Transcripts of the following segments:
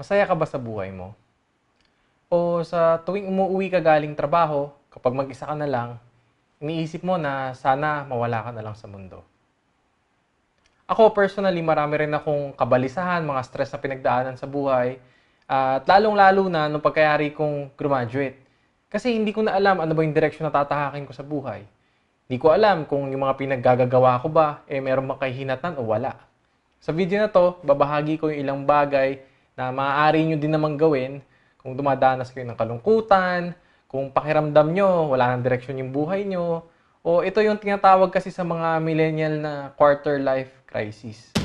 Masaya ka ba sa buhay mo? O sa tuwing umuuwi ka galing trabaho, kapag mag-isa ka na lang, iniisip mo na sana mawala ka na lang sa mundo? Ako personally, marami rin akong kabalisahan, mga stress na pinagdaanan sa buhay. At lalong-lalo na nung pagkayari kong graduate. Kasi hindi ko na alam ano ba yung direksyon na tatahakin ko sa buhay. Hindi ko alam kung yung mga pinaggagawa ko ba, meron bang kahihinatnan o wala. Sa video na to, babahagi ko yung ilang bagay na maaari nyo din namang gawin kung dumadanas kayo ng kalungkutan, kung pakiramdam nyo, wala nang direksyon yung buhay nyo, o ito yung tinatawag kasi sa mga millennial na quarter life crisis.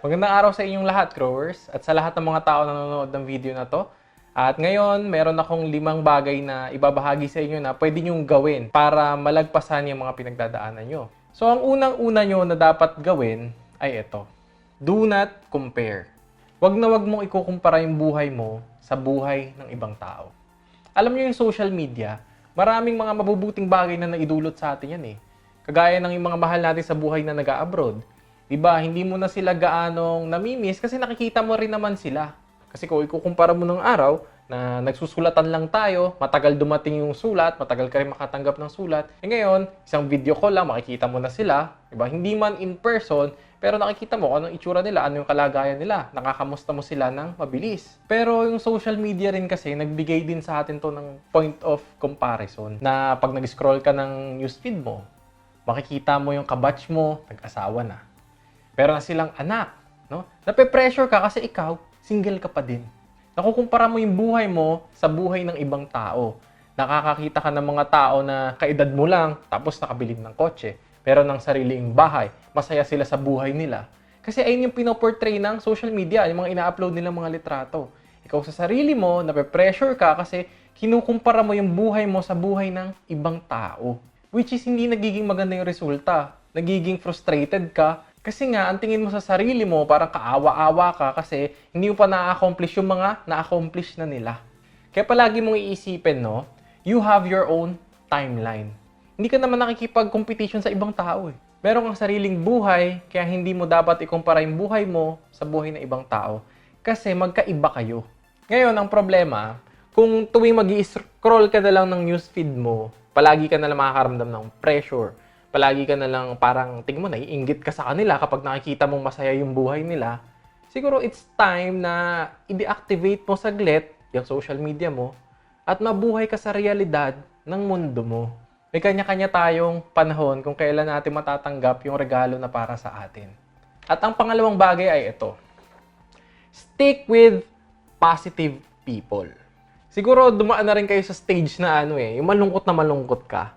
Magandang araw sa inyong lahat, growers, at sa lahat ng mga tao na nanonood ng video na to. At ngayon, meron akong 5 bagay na ibabahagi sa inyo na pwede nyong gawin para malagpasan yung mga pinagdadaanan nyo. So, ang unang-una nyo na dapat gawin ay ito. Do not compare. Wag na wag mong ikukumpara yung buhay mo sa buhay ng ibang tao. Alam nyo yung social media, maraming mga mabubuting bagay na naidulot sa atin yan eh. Kagaya ng yung mga mahal natin sa buhay na nag-a-abroad. Diba, hindi mo na sila gaanong namimiss kasi nakikita mo rin naman sila. Kasi kung ikukumpara mo ng araw na nagsusulatan lang tayo, matagal dumating yung sulat, matagal ka rin makatanggap ng sulat. Ngayon, isang video call lang, makikita mo na sila. Diba? Hindi man in person, pero nakikita mo kung anong itsura nila, ano yung kalagayan nila. Nakakamusta mo sila ng mabilis. Pero yung social media rin kasi, nagbigay din sa atin to ng point of comparison. Na pag nag-scroll ka ng newsfeed mo, makikita mo yung kabatch mo, nag-asawa na. Pero na silang anak, no? Nape-pressure ka kasi ikaw, single ka pa din. Nakukumpara mo yung buhay mo sa buhay ng ibang tao. Nakakakita ka ng mga tao na kaedad mo lang, tapos nakabili ng kotse, pero ng sariling bahay, masaya sila sa buhay nila. Kasi ayun yung pinoportray ng social media, yung mga ina-upload nilang mga litrato. Ikaw sa sarili mo, nape-pressure ka kasi kinukumpara mo yung buhay mo sa buhay ng ibang tao. Which is hindi nagiging maganda yung resulta. Nagiging frustrated ka. Kasi nga, ang tingin mo sa sarili mo, parang kaawa-awa ka kasi hindi mo pa na-accomplish yung mga na-accomplish na nila. Kaya palagi mong iisipin, no? You have your own timeline. Hindi ka naman nakikipag-competition sa ibang tao eh. Meron kang sariling buhay, kaya hindi mo dapat ikumpara yung buhay mo sa buhay ng ibang tao. Kasi magkaiba kayo. Ngayon, ang problema, kung tuwing mag-i-scroll ka na lang ng newsfeed mo, palagi ka na lang makakaramdam ng pressure. Palagi ka na lang parang, tingin mo, naiinggit ka sa kanila kapag nakikita mong masaya yung buhay nila, siguro it's time na i-deactivate mo saglit yung social media mo at mabuhay ka sa realidad ng mundo mo. May kanya-kanya tayong panahon kung kailan natin matatanggap yung regalo na para sa atin. At ang pangalawang bagay ay ito. Stick with positive people. Siguro dumaan na rin kayo sa stage na yung malungkot ka.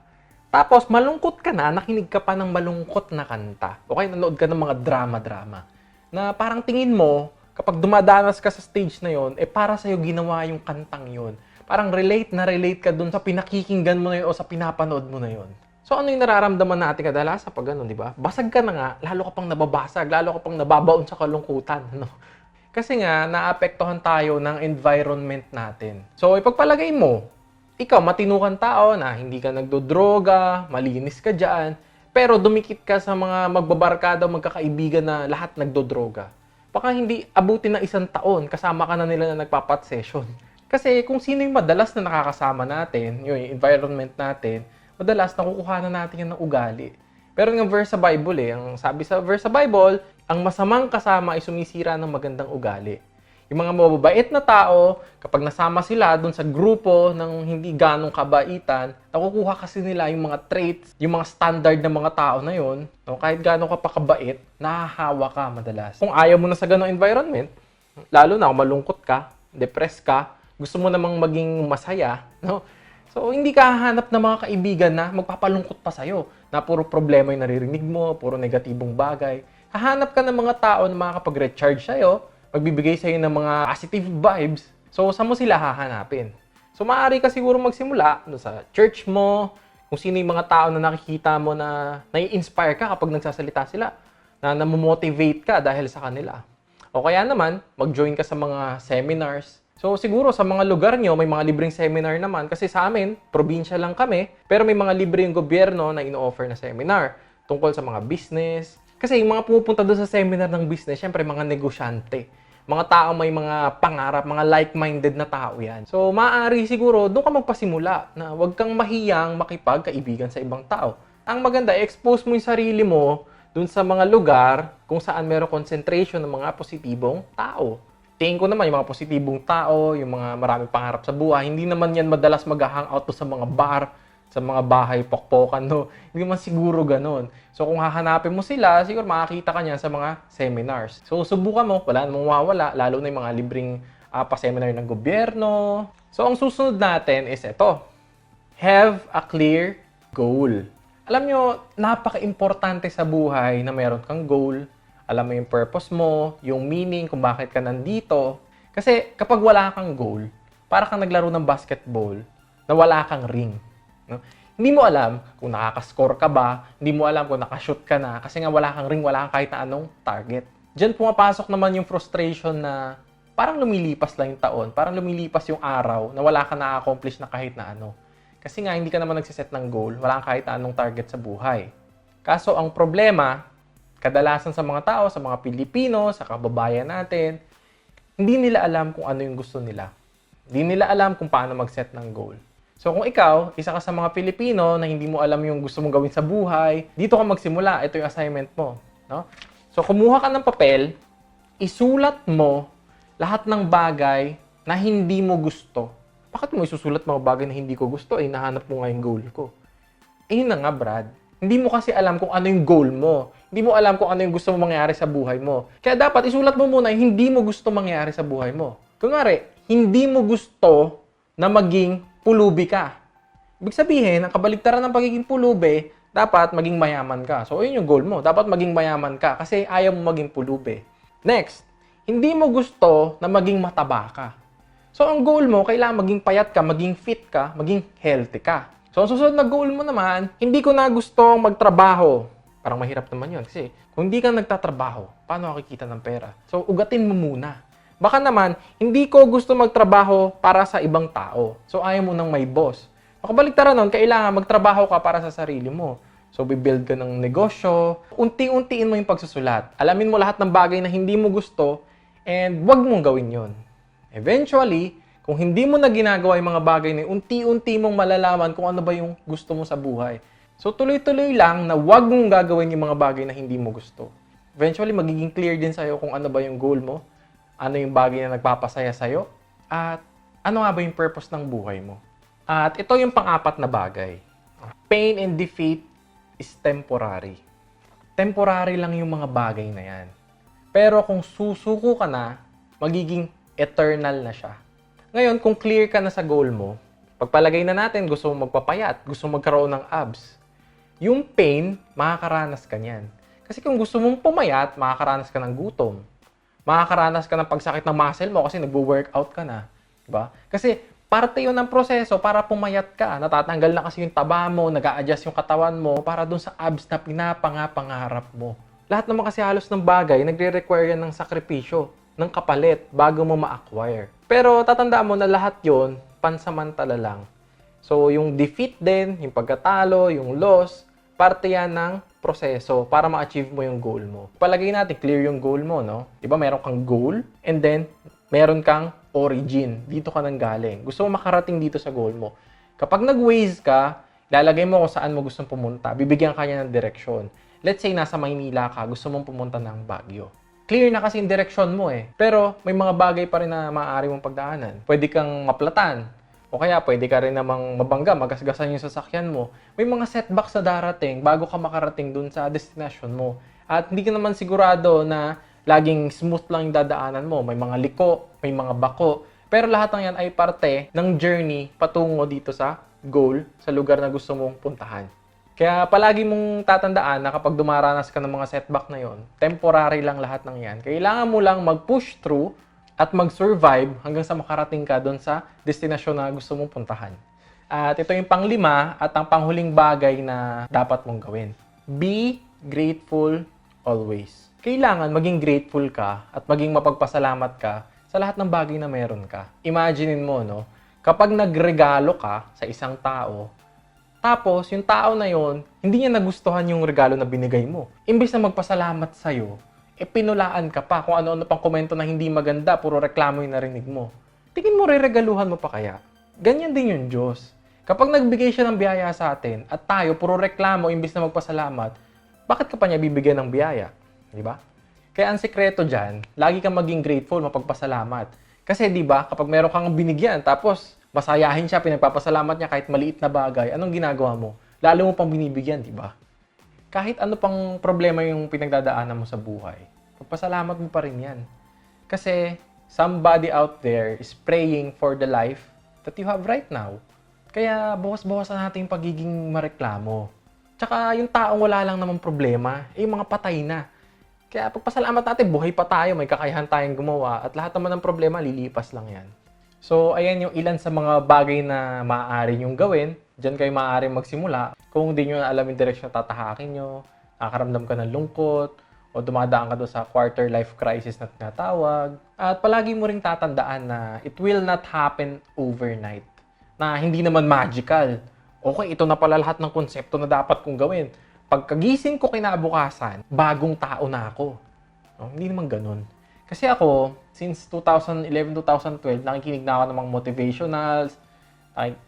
Tapos, malungkot ka na, nakinig ka pa ng malungkot na kanta. Okay, nanood ka ng mga drama-drama. Na parang tingin mo, kapag dumadanas ka sa stage na yon, para sa'yo ginawa yung kantang yon. Parang relate ka dun sa pinakikinggan mo na yun o sa pinapanood mo na yon. So, ano yung nararamdaman natin kadalasan pag gano'n, di ba? Basag ka na nga, lalo ka pang nababasag, lalo ka pang nababaon sa kalungkutan. No? Kasi nga, naapektuhan tayo ng environment natin. So, ipagpalagay mo, ikaw, matino kang tao na hindi ka nagdodroga, malinis ka dyan, pero dumikit ka sa mga magbabarkada o magkakaibigan na lahat nagdodroga. Baka hindi abutin ng 1 taon, kasama ka na nila na nagpapat session. Kasi kung sino yung madalas na nakakasama natin, yung environment natin, madalas nakukuha na natin yan ng ugali. Pero yung verse sa Bible ang sabi sa verse sa Bible, ang masamang kasama ay sumisira ng magandang ugali. Yung mga mababait na tao, kapag nasama sila dun sa grupo ng hindi ganong kabaitan, nakukuha kasi nila yung mga traits, yung mga standard ng mga tao na yun. No? Kahit gano'n ka pa kabait, nahahawa ka madalas. Kung ayaw mo na sa ganong environment, lalo na kung malungkot ka, depressed ka, gusto mo namang maging masaya, no? So, hindi ka hahanap ng mga kaibigan na magpapalungkot pa sa'yo, na puro problema yung naririnig mo, puro negatibong bagay. Hahanap ka ng mga tao na makakapag-recharge sa'yo, magbibigay sa'yo ng mga positive vibes. So, saan mo sila hahanapin? So, maaari ka siguro magsimula sa church mo, kung sino yung mga tao na nakikita mo na nai-inspire ka kapag nagsasalita sila, na namomotivate ka dahil sa kanila. O kaya naman, mag-join ka sa mga seminars, So siguro sa mga lugar nyo, may mga libreng seminar naman. Kasi sa amin, probinsya lang kami, pero may mga libre yung gobyerno na ino-offer na seminar tungkol sa mga business. Kasi yung mga pumupunta doon sa seminar ng business, syempre mga negosyante. Mga tao may mga pangarap, mga like-minded na tao yan. So maaari siguro, doon ka magpasimula na huwag kang mahiyang makipagkaibigan sa ibang tao. Ang maganda, expose mo yung sarili mo dun sa mga lugar kung saan meron concentration ng mga positibong tao. Tingin ko naman yung mga positibong tao, yung mga maraming pangarap sa buhay, hindi naman yan madalas mag-hangout sa mga bar, sa mga bahay, pokpokan, no? Hindi naman siguro ganun. So kung hahanapin mo sila, siguro makakita ka niyan sa mga seminars. So subukan mo, wala namang mawawala, lalo na yung mga libreng pa-seminar ng gobyerno. So ang susunod natin is ito. Have a clear goal. Alam nyo, napaka-importante sa buhay na meron kang goal. Alam mo yung purpose mo, yung meaning kung bakit ka nandito. Kasi kapag wala kang goal, para kang naglaro ng basketball na wala kang ring. No? Hindi mo alam kung nakaka-score ka ba, hindi mo alam kung nakashoot ka na, kasi nga wala kang ring, wala kang kahit na anong target. Diyan pumapasok naman yung frustration na parang lumilipas lang yung taon, parang lumilipas yung araw na wala kang na-accomplish na kahit na ano. Kasi nga, hindi ka naman nagsiset ng goal, wala kang kahit anong target sa buhay. Kaso, ang problema, kadalasan sa mga tao, sa mga Pilipino, sa kababayan natin, hindi nila alam kung ano yung gusto nila. Hindi nila alam kung paano mag-set ng goal. So, kung ikaw, isa ka sa mga Pilipino na hindi mo alam yung gusto mong gawin sa buhay, dito ka magsimula. Ito yung assignment mo. No? So, kumuha ka ng papel, isulat mo lahat ng bagay na hindi mo gusto. Bakit mo isusulat mga bagay na hindi ko gusto? Nahanap mo nga yung goal ko. Yun na nga, Brad. Hindi mo kasi alam kung ano yung goal mo. Hindi mo alam kung ano yung gusto mo mangyari sa buhay mo. Kaya dapat isulat mo muna yung hindi mo gusto mangyari sa buhay mo. Kunwari, hindi mo gusto na maging pulubi ka. Ibig sabihin, ang kabaligtaran ng pagiging pulubi, dapat maging mayaman ka. So, yun yung goal mo. Dapat maging mayaman ka kasi ayaw mo maging pulubi. Next, hindi mo gusto na maging mataba ka. So, ang goal mo, kailangan maging payat ka, maging fit ka, maging healthy ka. So, ang susunod na goal mo naman, hindi ko na gustong magtrabaho. Parang mahirap naman yun. Kasi kung hindi ka nagtatrabaho, paano makikita ng pera? So, ugatin mo muna. Baka naman, hindi ko gusto magtrabaho para sa ibang tao. So, ayaw mo nang may boss. Makabaligtaran nun, kailangan magtrabaho ka para sa sarili mo. So, bibuild ka ng negosyo. Unti-untiin mo yung pagsusulat. Alamin mo lahat ng bagay na hindi mo gusto and wag mong gawin yon. Eventually, kung hindi mo na ginagawa yung mga bagay na unti-unti mong malalaman kung ano ba yung gusto mo sa buhay. So, tuloy-tuloy lang na wag mong gagawin yung mga bagay na hindi mo gusto. Eventually, magiging clear din sa'yo kung ano ba yung goal mo, ano yung bagay na nagpapasaya sa'yo, at ano nga ba yung purpose ng buhay mo. At ito yung pang-apat na bagay. Pain and defeat is temporary. Temporary lang yung mga bagay na yan. Pero kung susuko ka na, magiging eternal na siya. Ngayon, kung clear ka na sa goal mo, pagpalagay na natin, gusto mo magpapayat, gusto mo magkaroon ng abs, yung pain, makakaranas ka niyan. Kasi kung gusto mong pumayat, makakaranas ka ng gutom. Makakaranas ka ng pagsakit ng muscle mo kasi nagwo-workout ka na. Diba? Kasi parte yun ng proseso para pumayat ka. Natatanggal na kasi yung taba mo, nag-a-adjust yung katawan mo para dun sa abs na pinapangarap mo. Lahat naman kasi halos ng bagay, nagre-require yan ng sakripisyo, ng kapalit, bago mo ma-acquire. Pero tatandaan mo na lahat yon pansamantala lang. So, yung defeat din, yung pagkatalo, yung loss, parte yan ng proseso para ma-achieve mo yung goal mo. Palagay natin, clear yung goal mo, no? Diba, meron kang goal, and then, meron kang origin. Dito ka nang galing. Gusto mo makarating dito sa goal mo. Kapag nag-waze ka, lalagay mo kung saan mo gustong pumunta. Bibigyan ka niya ng direksyon. Let's say, nasa Maynila ka, gusto mong pumunta ng Baguio. Clear na kasi yung direksyon mo eh. Pero may mga bagay pa rin na maaari mong pagdaanan. Pwede kang maplatan. O kaya pwede ka rin namang mabangga, magasgasan yung sasakyan mo. May mga setbacks na darating bago ka makarating dun sa destination mo. At hindi ka naman sigurado na laging smooth lang yung dadaanan mo. May mga liko, may mga bako. Pero lahat ng yan ay parte ng journey patungo dito sa goal, sa lugar na gusto mong puntahan. Kaya palagi mong tatandaan na kapag dumaranas ka ng mga setback na yon, temporary lang lahat ng yan. Kailangan mo lang mag-push through at mag-survive hanggang sa makarating ka doon sa destinasyon na gusto mong puntahan. At ito yung panglima at ang panghuling bagay na dapat mong gawin. Be grateful always. Kailangan maging grateful ka at maging mapagpasalamat ka sa lahat ng bagay na meron ka. Imaginein mo, no? Kapag nagregalo ka sa isang tao, tapos yung tao na yon, hindi niya nagustuhan yung regalo na binigay mo. Imbes na magpasalamat sa'yo, pinulaan ka pa kung ano-ano pang komento na hindi maganda, puro reklamo yung narinig mo. Tingin mo, reregaluhan mo pa kaya? Ganyan din yung Diyos. Kapag nagbigay siya ng biyaya sa atin at tayo puro reklamo imbis na magpasalamat, bakit ka pa niya bibigyan ng biyaya? Di ba? Kaya ang sekreto dyan, lagi kang maging grateful, mapagpasalamat. Kasi di ba, kapag meron kang binigyan, tapos masayahin siya, pinagpapasalamat niya kahit maliit na bagay, anong ginagawa mo? Lalo mo pang binibigyan, di ba? Kahit ano pang problema yung pinagdadaanan mo sa buhay, pagpasalamat mo pa rin yan. Kasi somebody out there is praying for the life that you have right now. Kaya bawas-bawasan natin yung pagiging mareklamo. Tsaka yung taong wala lang namang problema, yung mga patay na. Kaya pagpasalamat natin, buhay pa tayo, may kakayahan tayong gumawa, at lahat naman ng problema, lilipas lang yan. So, ayan yung ilan sa mga bagay na maaari nyong gawin. Diyan kayo maaari magsimula. Kung hindi nyo alam yung direksyon na tatahakin nyo, nakakaramdam ka ng lungkot, o dumadaan ka doon sa quarter life crisis na tinatawag. At palagi mo ring tatandaan na it will not happen overnight. Na hindi naman magical. Okay, ito na pala lahat ng konsepto na dapat kong gawin. Pagkagising ko kinabukasan, bagong tao na ako. No, hindi naman ganun. Kasi ako, since 2011-2012, nakikinig na ako ng mga motivationals,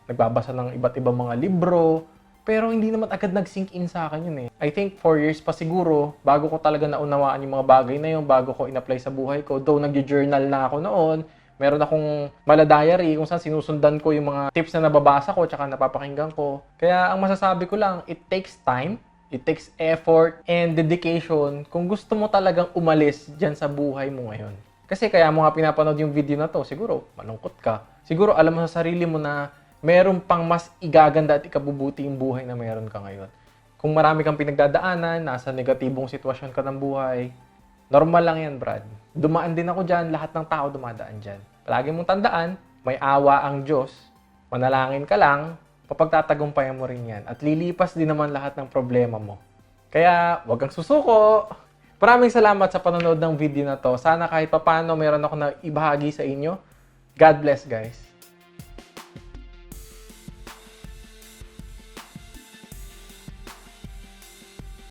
nagbabasa ng iba't ibang mga libro, pero hindi naman agad nag-sink in sa akin yun eh. I think 4 years pa siguro, bago ko talaga naunawaan yung mga bagay na yun, bago ko in-apply sa buhay ko. Though nag-journal na ako noon, meron akong mala diary kung saan sinusundan ko yung mga tips na nababasa ko tsaka napapakinggan ko. Kaya ang masasabi ko lang, it takes time, it takes effort and dedication kung gusto mo talagang umalis dyan sa buhay mo ngayon. Kasi kaya mo nga pinapanood yung video na to, siguro malungkot ka. Siguro alam mo sa sarili mo na meron pang mas igaganda at ikabubuti yung buhay na meron ka ngayon. Kung marami kang pinagdadaanan, nasa negatibong sitwasyon ka ng buhay, normal lang yan, Brad. Dumaan din ako dyan, lahat ng tao dumadaan dyan. Palagi mong tandaan, may awa ang Diyos. Manalangin ka lang, papagtatagumpayan mo rin yan. At lilipas din naman lahat ng problema mo. Kaya, huwag kang susuko. Maraming salamat sa panonood ng video na to. Sana kahit papano meron ako na ibahagi sa inyo. God bless, guys.